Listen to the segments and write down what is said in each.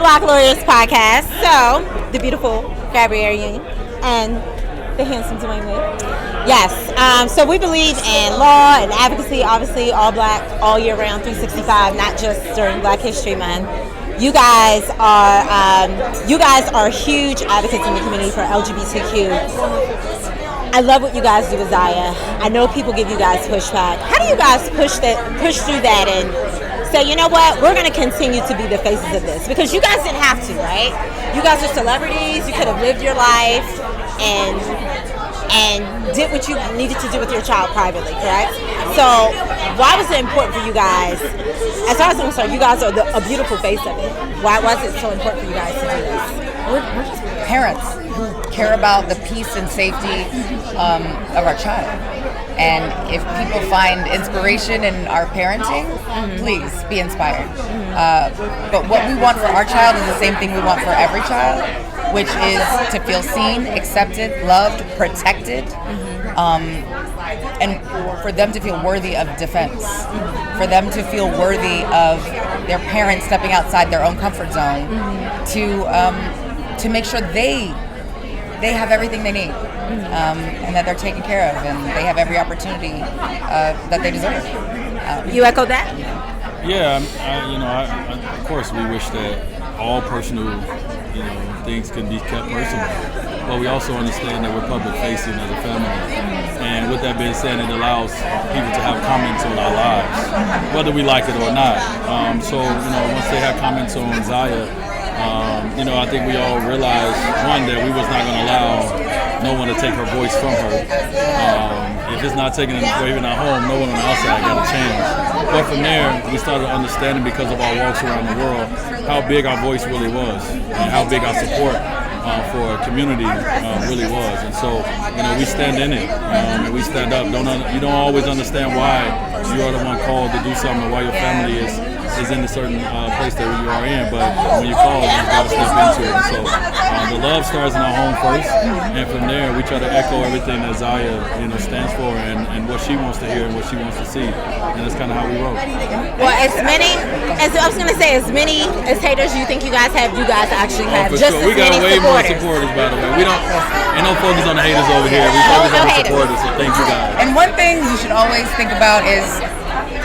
Black Lawyers Podcast. So, the beautiful Gabrielle and the handsome Dwayne Wade. Yes, so we believe in law and advocacy, obviously all black, all year round, 365, not just during Black History Month. You guys are huge advocates in the community for LGBTQ. I love what you guys do with Zaya. I know people give you guys pushback. How do you guys push through that and say, you know what, we're going to continue to be the faces of this? Because you guys didn't have to, right? You guys are celebrities. You could have lived your life and did what you needed to do with your child privately, correct? So why was it important for you guys? As far as I'm concerned, you guys are a beautiful face of it. Why was it so important for you guys to do this? We're just parents who care about the peace and safety of our child. And if people find inspiration in our parenting, please be inspired. But what we want for our child is the same thing we want for every child, which is to feel seen, accepted, loved, protected, and for them to feel worthy of defense, for them to feel worthy of their parents stepping outside their own comfort zone, to make sure they have everything they need, and that they're taken care of, and they have every opportunity that they deserve. You echo that? Yeah, of course, we wish that all personal, things can be kept personal. But we also understand that we're public facing as a family. And with that being said, it allows people to have comments on our lives, whether we like it or not. Once they have comments on Zaya, I think we all realized, one, that we was not going to allow no one to take her voice from her. If it's not taken away in our home, no one on the outside got to change. But from there, we started understanding, because of our walks around the world, how big our voice really was and how big our support for a community really was. And so, we stand in it and we stand up. You don't always understand why you are the one called to do something, or why your family is in a certain place that you are in, but when you call, you got to step into it. So the love starts in our home first, and from there we try to echo everything that Zaya stands for and what she wants to hear and what she wants to see, and that's kind of how we roll. Well, as many as haters you think you guys have, you guys actually have just sure. We got way more supporters, by the way. We ain't no focus on the haters over here. We focus on the supporters, so thank you guys. And one thing you should always think about is,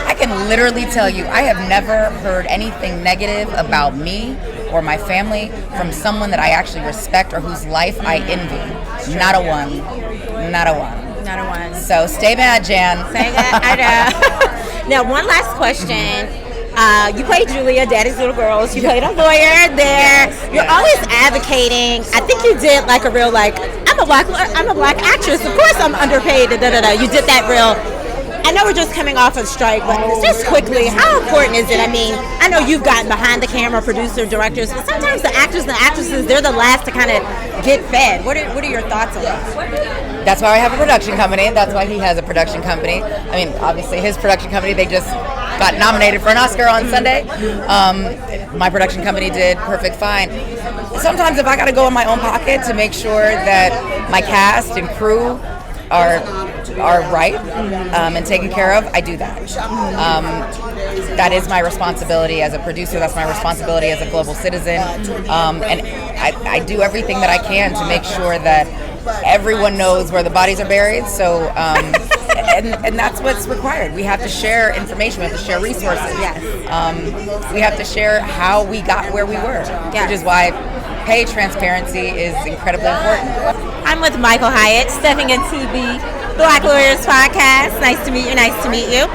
I can literally tell you, I have never heard anything negative about me or my family from someone that I actually respect or whose life I envy. Not a one. Not a one. Not a one. So stay mad, Jan. Say that. I know. Now, one last question. You played Julia, Daddy's Little Girls. You played a lawyer there. You're always advocating. I think you did like a real, I'm a black actress. Of course I'm underpaid. You did that real. I know we're just coming off a strike, but just quickly, how important is it? I mean, I know you've gotten behind the camera, producer, directors, but sometimes the actors and the actresses, they're the last to kind of get fed. What are your thoughts on that? That's why I have a production company. That's why he has a production company. I mean, obviously his production company, they just got nominated for an Oscar on Sunday. My production company did perfect fine. Sometimes if I got to go in my own pocket to make sure that my cast and crew are right and taken care of, I do that. That is my responsibility as a producer. That's my responsibility as a global citizen. And I do everything that I can to make sure that everyone knows where the bodies are buried. So, and that's what's required. We have to share information. We have to share resources. Yes. We have to share how we got where we were, which is why pay transparency is incredibly important. I'm with Michael Hyatt, stepping into the Black Lawyers Podcast. Nice to meet you. Nice to meet you.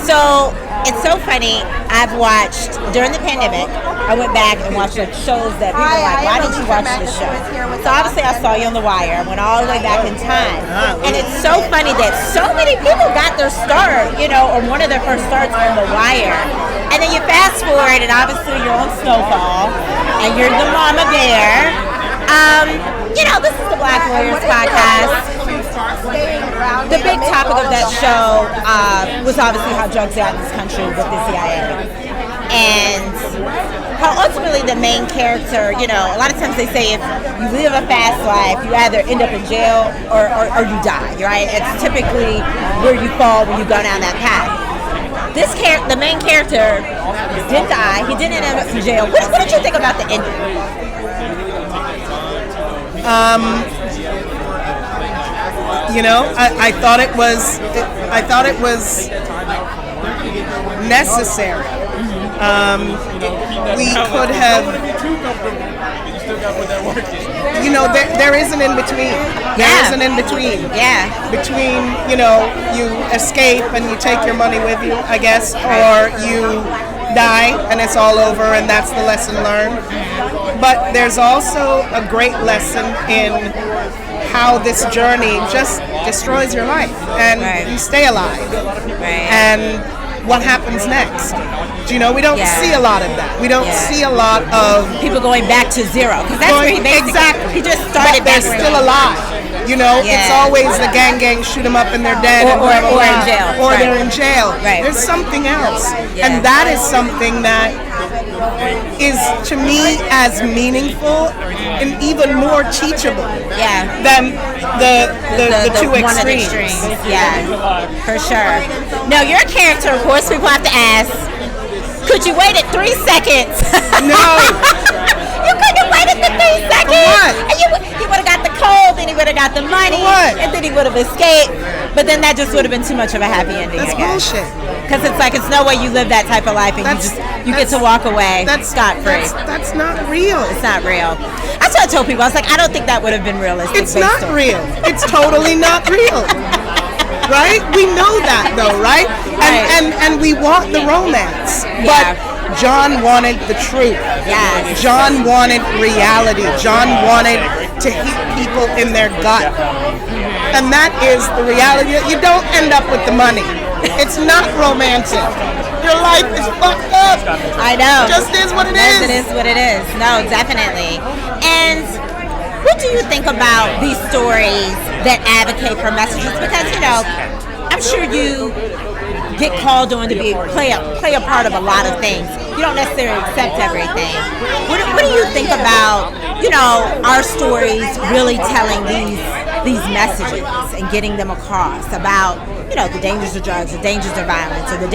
So it's so funny. I've watched during the pandemic. I went back and watched shows that people were like, "Why did you watch this show?" So obviously, I saw you on The Wire. I went all the way back in time, and it's so funny that so many people got their start, or one of their first starts on The Wire. And then you fast forward, and obviously you're on Snowfall, and you're the mama bear. This is the Black Lawyers Podcast. The big topic of that show was obviously how drugs are out in this country with the CIA. And how ultimately the main character, a lot of times they say if you live a fast life, you either end up in jail or you die, right? It's typically where you fall when you go down that path. the main character did die. He didn't end up in jail. What did you think about the ending? I thought it was necessary. We could have, there is an in between. There is an in between. Yeah. Between, you escape and you take your money with you, I guess, or you die and it's all over and that's the lesson learned. But there's also a great lesson in how this journey just destroys your life and you stay alive. And what happens next? We don't see a lot of that. We don't see a lot of people going back to zero, because that's where he basically he just started. But they're still alive. It's always the gang shoot them up and they're dead, or in jail, or they're in jail. Right. There's something else, and that is something that is to me as meaningful and even more teachable. Than the two extremes. Yeah, for sure. Now your character, of course, people have to ask. Could you wait 3 seconds? No. You couldn't have waited the 3 seconds. What? And he would have got the cold, then he would have got the money, and then he would have escaped. But then that just would have been too much of a happy ending. That's bullshit. Because it's like, it's no way you live that type of life and you get to walk away scot-free. That's not real. It's not real. That's what I told people. I was like, I don't think that would have been realistic. It's not real. It's totally not real. Right? We know that though, right? And we want the romance. But John wanted the truth. Yes. John wanted reality. John wanted to hit people in their gut. And that is the reality. You don't end up with the money. It's not romantic. Your life is fucked up. I know. It just is what it is. It is what it is. No, definitely. And what do you think about these stories that advocate for messages? Because, I'm sure you get called on to play a part of a lot of things. You don't necessarily accept everything. What do you think about, our stories really telling these messages and getting them across about, the dangers of drugs, the dangers of violence, or the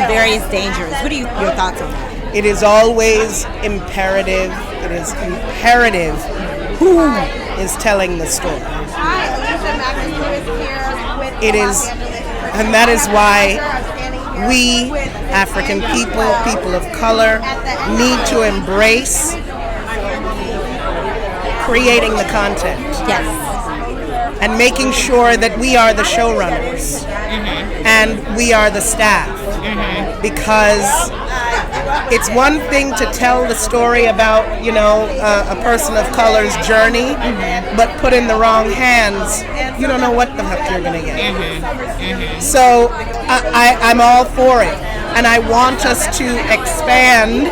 various dangers? What are your thoughts on that? It is always imperative. It is imperative who is telling the story. It is, and that is why we, African people of color, need to embrace creating the content. Yes. And making sure that we are the showrunners and we are the staff. Because it's one thing to tell the story about, a person of color's journey, but put in the wrong hands, you don't know what the heck you're going to get. So I'm all for it. And I want us to expand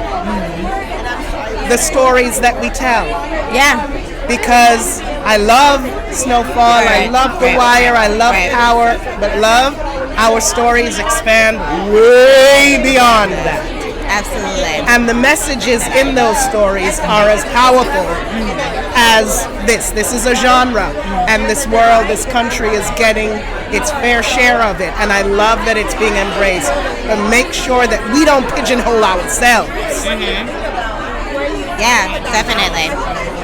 the stories that we tell. Yeah. Because I love Snowfall, I love The Wire, I love Power, but love, our stories expand way beyond that. Absolutely. And the messages in those stories are as powerful as this. This is a genre, and this world, this country is getting its fair share of it, and I love that it's being embraced. But make sure that we don't pigeonhole ourselves. Yeah, definitely.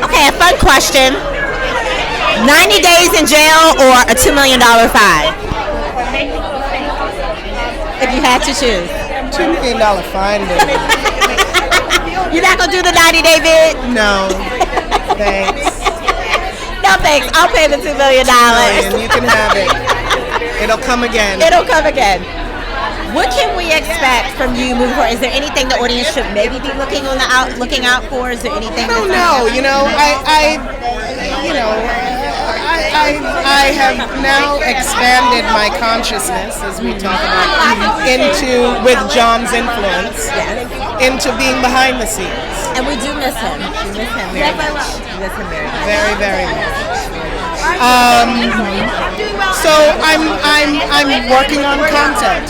Okay, a fun question. 90 days in jail or a $2 million fine? If you had to choose. $2 million fine, baby. You're not going to do the 90-day bid? No. Thanks. No thanks. I'll pay the $2 million. You can have it. It'll come again. It'll come again. What can we expect from you moving forward? Is there anything the audience should maybe be looking out for? Is there anything? I don't know. I have now expanded my consciousness, as we talk about, with John's influence, into being behind the scenes. And we do miss him. We miss him very much. Very, very much. So I'm working on content.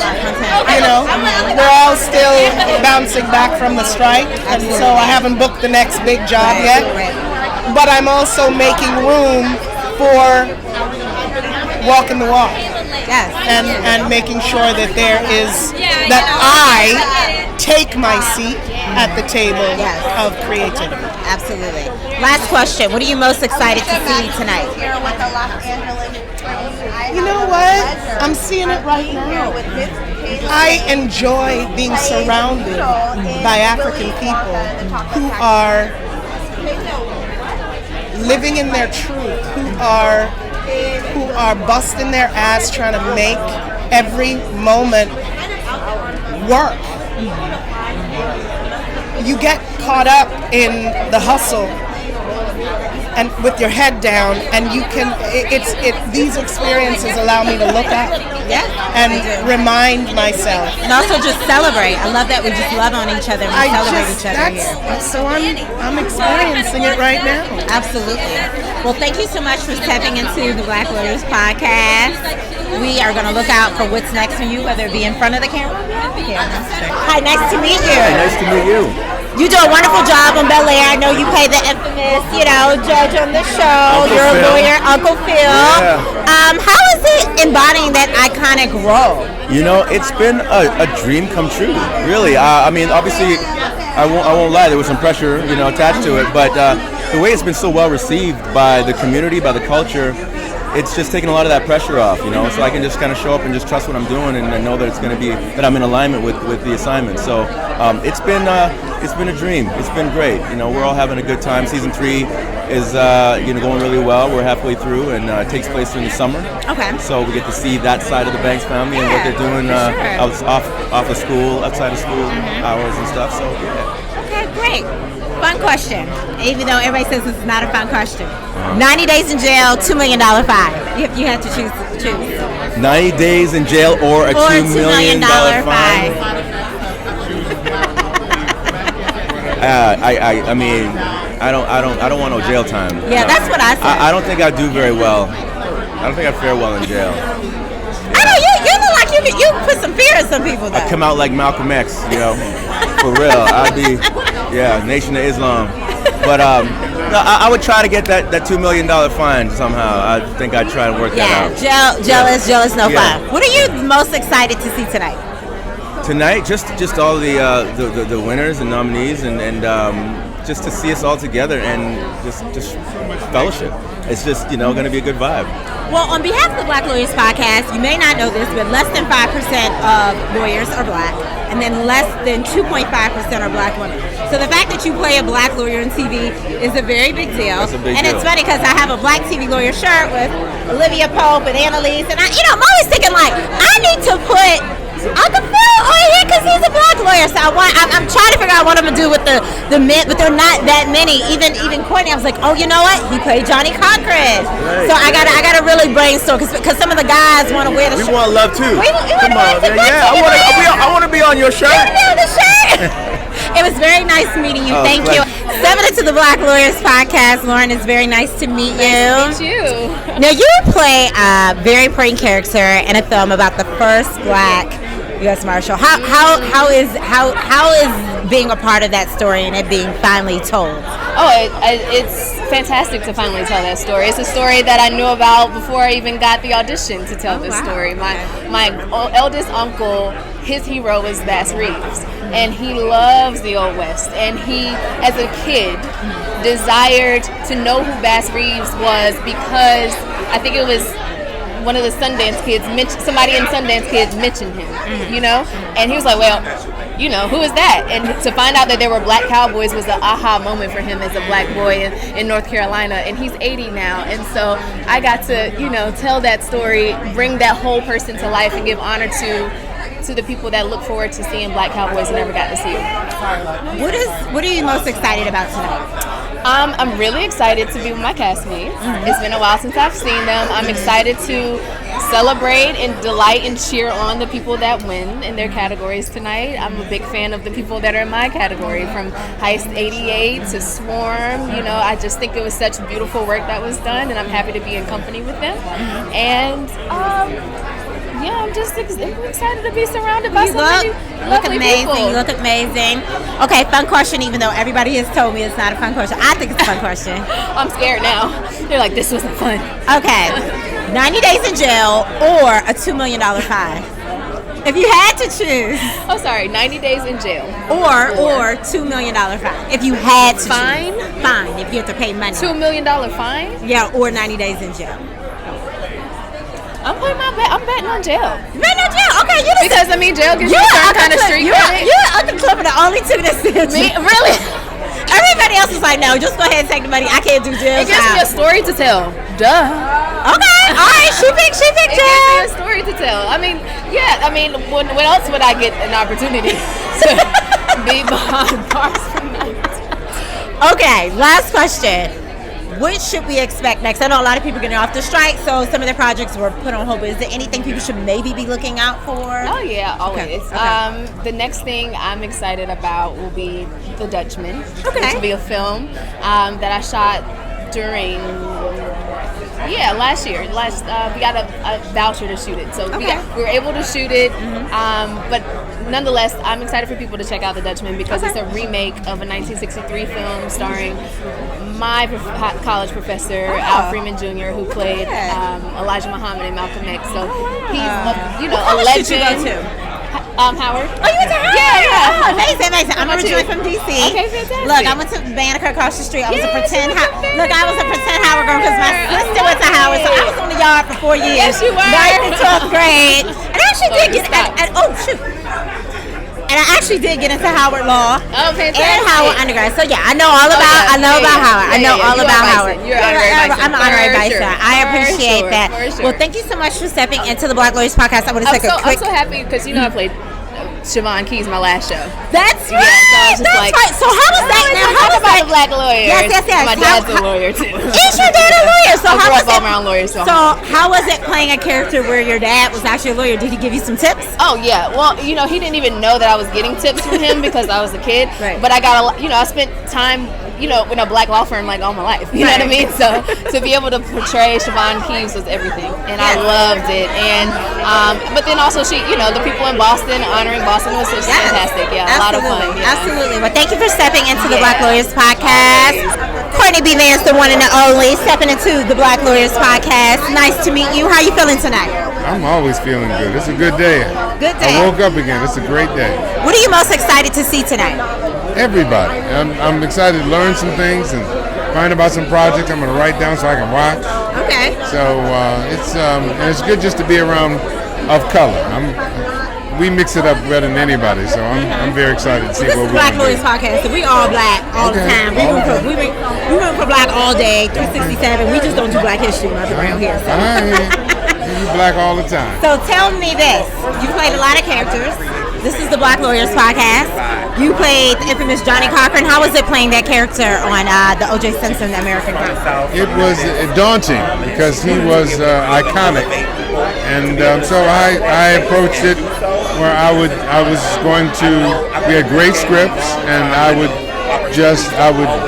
We're all still bouncing back from the strike, and so I haven't booked the next big job yet. But I'm also making room for walking the walk. Yes. and making sure that that I take my seat at the table of creativity. Absolutely. Last question. What are you most excited to see tonight? You know what? I'm seeing it right now. I enjoy being surrounded by African people who are living in their truth, who are busting their ass trying to make every moment work. You get caught up in the hustle and with your head down, and you can. These experiences allow me to look up, and remind myself, and also just celebrate. I love that we just love on each other and we celebrate each other here. So I'm experiencing it right now. Absolutely. Well, thank you so much for stepping into the Black Lawyers podcast. We are going to look out for what's next for you, whether it be in front of the camera or behind the camera. Hi, nice to meet you. Hey, nice to meet you. You do a wonderful job on Bel Air. I know you play the infamous, judge on the show. Uncle You're a Phil. lawyer, Uncle Phil. Yeah. How is it embodying that iconic role? You know, it's been a dream come true, really. I mean, obviously, I won't lie, there was some pressure, attached to it, but the way it's been so well received by the community, by the culture, it's just taking a lot of that pressure off, so I can just kind of show up and just trust what I'm doing and know that it's going to be, that I'm in alignment with the assignment. So it's been a dream. It's been great. We're all having a good time. Season 3 is going really well. We're halfway through, and it takes place during the summer. Okay. So we get to see that side of the Banks family and what they're doing off of school, outside of school hours and stuff. So yeah. Okay, great. Fun question. Even though everybody says this is not a fun question. 90 days in jail, $2 million fine. You have to choose. 90 days in jail or a $2 million fine. I mean, I don't want no jail time. Yeah, that's what I said. I don't think I do very well. I don't think I fare well in jail. I know you look like you put some fear in some people though. I come out like Malcolm X, for real. I'd be, Nation of Islam. But no, I would try to get that $2 million fine somehow. I think I'd try and work that out. Jealous, no fine. What are you most excited to see tonight? Tonight, just all the winners and nominees, and just to see us all together and just fellowship. It's just going to be a good vibe. Well, on behalf of the Black Lawyers podcast, you may not know this, but less than 5% of lawyers are black, and then less than 2.5% are black women. So the fact that you play a black lawyer on TV is a very big deal. That's a big and deal. It's funny because I have a black TV lawyer shirt with Olivia Pope and Annalise, and I'm always thinking like, I need to put Uncle Phil on here because he's a black lawyer. So I'm trying to figure out what I'm gonna do with the men, but they're not that many. Even Courtney, I was like, oh, you know what? He played Johnny Cochran. Right. So I gotta really brainstorm because some of the guys want to wear the shirt. We want love too. Come on, I want to be on your shirt. It was very nice meeting you. Thank you. Stepping into the Black Lawyers podcast, Lauren, it's very nice to meet you. Nice to meet you. Now you play a very important character in a film about the first black U.S. Marshal. How is being a part of that story and it being finally told? It's fantastic to finally tell that story. It's a story that I knew about before I even got the audition to tell this story. My eldest uncle, his hero was Bass Reeves, and he loves the Old West. And he, as a kid, desired to know who Bass Reeves was because I think it was one of the Sundance kids, somebody in Sundance Kids mentioned him, and he was like, well, who is that? And to find out that there were black cowboys was an aha moment for him as a black boy in North Carolina, and he's 80 now, and so I got to, tell that story, bring that whole person to life, and give honor to the people that look forward to seeing black cowboys and never got to see them. What are you most excited about tonight? I'm really excited to be with my castmates. It's been a while since I've seen them. I'm excited to celebrate and delight and cheer on the people that win in their categories tonight. I'm a big fan of the people that are in my category, from Heist 88 to Swarm. I just think it was such beautiful work that was done, and I'm happy to be in company with them. And I'm just excited to be surrounded by so many lovely people. You look amazing. Okay, fun question, even though everybody has told me it's not a fun question. I think it's a fun question. I'm scared now. They're like, this wasn't fun. Okay. 90 days in jail or a $2 million fine. If you had to choose. Oh, sorry, 90 days in jail. Or $2 million fine. If you had to Fine? choose. Fine. If you have to pay money. $2 million fine? Yeah, or 90 days in jail. I'm putting my bet. I'm betting on jail. Betting on jail? Okay, you Because, I mean, jail gives you a certain kind of street credit. You're Uncle Cliff are the only two that said Me? Really? Everybody else is like, no, just go ahead and take the money. I can't do jail It gives me a story to tell. Duh. Okay, all right, she picked It gives jail. me a story to tell. I mean, yeah, I mean, when else would I get an opportunity to be behind bars for night? Okay, last question. What should we expect next? I know a lot of people are getting off the strike, so some of their projects were put on hold, but is there anything people should maybe be looking out for? Oh, yeah, always. Okay. The next thing I'm excited about will be The Dutchman, Okay. which will be a film that I shot during... last year. We got a voucher to shoot it, so we were able to shoot it. But nonetheless, I'm excited for people to check out The Dutchman because it's a remake of a 1963 film starring my college professor, Al Freeman Jr., who played Elijah Muhammad in Malcolm X. So he's a legend. Did you go to? Howard. Oh, you went to Howard? Yeah. Oh, amazing. I'm originally from D.C. Okay, fantastic. Look, I went to Banneker across the street. I was a pretend Howard girl because my sister went to Howard, so I was on the yard for 4 years. Yes, you were. 9th and 12th grade. And I actually did get And I actually did get into Howard Law Oh, fantastic. and Howard undergrad. So yeah, I know all about Howard. I know all about Howard. You're honorary Bison. I'm an honorary Bison. Sure. I appreciate For that. sure. Well, thank you so much for stepping into the Black Lawyers Podcast. I want to take a quick. I'm so happy because I played Siobhan Keys my last show. That's right. So I was just That's like, right. So how was that now? How was about that? the black lawyers? Yes. My dad's a lawyer too. Is your dad a lawyer? So I how grew was up all it? around lawyers. So How was it playing a character where your dad was actually a lawyer? Did he give you some tips? oh yeah, well he didn't even know that I was getting tips from him because I was a kid. Right. But I got I spent time in a black law firm like all my life. You know what I mean? So to be able to portray Siobhan Keys was everything, and I loved it. And but then also the people in Boston honoring Boston was just fantastic. Yeah, a lot of fun. Yeah. Absolutely. Well, thank you for stepping into the Black Lawyers Podcast. Courtney B. Vance, the one and the only, stepping into the Black Lawyers Podcast. Nice to meet you. How are you feeling tonight? I'm always feeling good. It's a good day. Good day. I woke up again. It's a great day. What are you most excited to see tonight? Everybody. I'm excited to learn some things and find about some projects I'm going to write down so I can watch. Okay. So it's good just to be around of color. We mix it up better than anybody, so I'm very excited to see This what is we're Black going to Lawyers do. Podcast, so we all black all the time. We root for black all day, 367. We just don't do Black History Month around here. So. You black all the time. So tell me this. You played a lot of characters. This is the Black Lawyers Podcast. You played the infamous Johnny Cochran. How was it playing that character on the O.J. Simpson, The American Crime? It was daunting because he was iconic, and so I approached it where I was going to. We had great scripts, and I would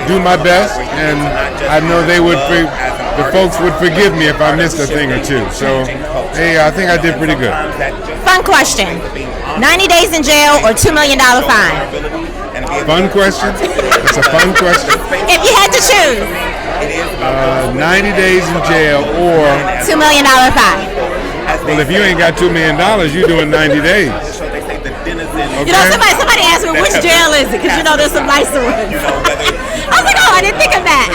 do my best, and I know the folks would forgive me if I missed a thing or two. So, hey, I think I did pretty good. Fun question. 90 days in jail or $2 million fine? Fun question? It's a fun question. If you had to choose. 90 days in jail or... $2 million fine. Well, if you ain't got $2 million, you're doing 90 days. Okay? You know, somebody asked me, which jail is it? Because, there's some nicer ones. I was like, oh, I didn't think of that.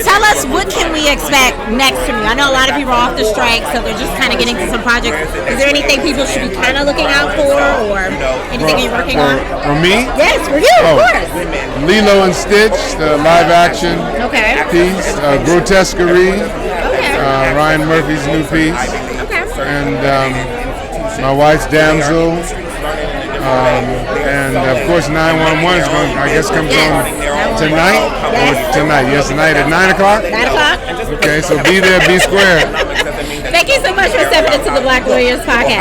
Tell us, what can we expect next from you? I know a lot of people are off the strike, so they're just kind of getting to some projects. Is there anything people should be kind of looking out for, or anything you're working on? For me? Yes, for you, of course. Lilo and Stitch, the live action piece. Grotesquerie, Ryan Murphy's new piece. And my wife's Damsel. And of course 911 is going, I guess, comes on tonight. Yes, tonight at 9 o'clock. 9 o'clock. Okay, so be there, be square. Thank you so much for stepping into the Black Lawyers Podcast.